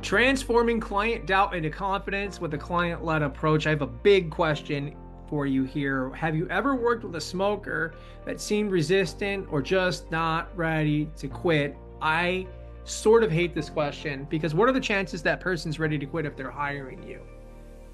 Transforming client doubt into confidence with a client-led approach. I have a big question for you here. Have you ever worked with a smoker that seemed resistant or just not ready to quit? I sort of hate this question because what are the chances that person's ready to quit if they're hiring you?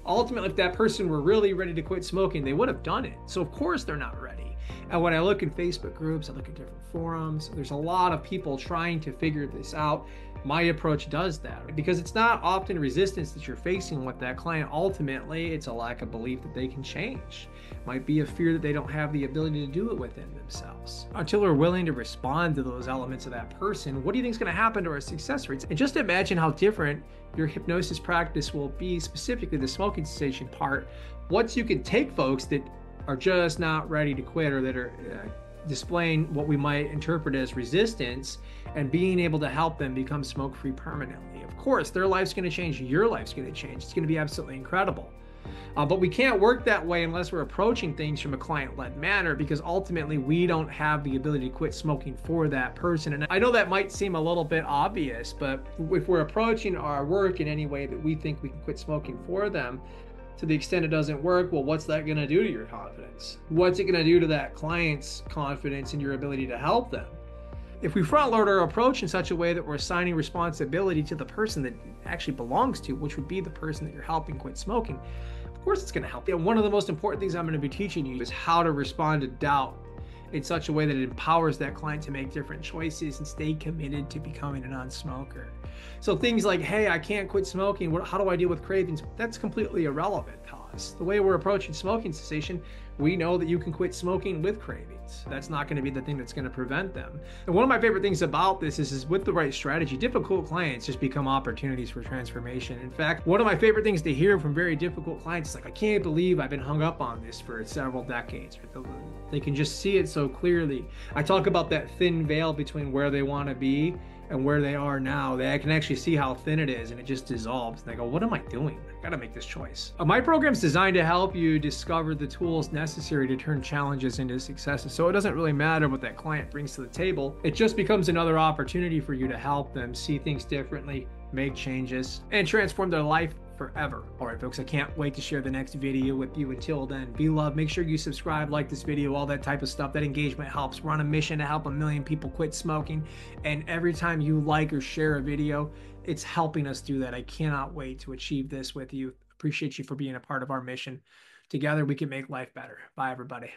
Ultimately, if that person were really ready to quit smoking, they would have done it. So of course they're not ready. And when I look in Facebook groups, I look at different forums, there's a lot of people trying to figure this out. My approach does that because it's not often resistance that you're facing with that client. Ultimately, it's a lack of belief that they can change. It might be a fear that they don't have the ability to do it within themselves. Until we're willing to respond to those elements of that person, what do you think is going to happen to our success rates? And just imagine how different your hypnosis practice will be, specifically the smoking cessation part, once you can take folks that are just not ready to quit or that are displaying what we might interpret as resistance and being able to help them become smoke-free permanently. Of course, their life's going to change, your life's going to change. It's going to be absolutely incredible. But we can't work that way unless we're approaching things from a client-led manner, because ultimately we don't have the ability to quit smoking for that person. And I know that might seem a little bit obvious, but if we're approaching our work in any way that we think we can quit smoking for them, to the extent it doesn't work, well, what's that going to do to your confidence? What's it going to do to that client's confidence in your ability to help them? If we front load our approach in such a way that we're assigning responsibility to the person that actually belongs to, which would be the person that you're helping quit smoking, of course it's going to help. And one of the most important things I'm going to be teaching you is how to respond to doubt in such a way that it empowers that client to make different choices and stay committed to becoming a non-smoker. So things like, hey, I can't quit smoking. How do I deal with cravings? That's completely irrelevant to us. The way we're approaching smoking cessation, we know that you can quit smoking with cravings. That's not going to be the thing that's going to prevent them. And one of my favorite things about this is with the right strategy, difficult clients just become opportunities for transformation. In fact, one of my favorite things to hear from very difficult clients is like, I can't believe I've been hung up on this for several decades. They can just see it so clearly. I talk about that thin veil between where they want to be and where they are now. They can actually see how thin it is and it just dissolves. And they go, what am I doing? I gotta make this choice. My program's designed to help you discover the tools necessary to turn challenges into successes. So it doesn't really matter what that client brings to the table. It just becomes another opportunity for you to help them see things differently, make changes, and transform their life forever. All right, folks, I can't wait to share the next video with you. Until then, be loved. Make sure you subscribe, like this video, all that type of stuff. That engagement helps. We're on a mission to help 1 million people quit smoking. And every time you like or share a video, it's helping us do that. I cannot wait to achieve this with you. Appreciate you for being a part of our mission. Together, we can make life better. Bye, everybody.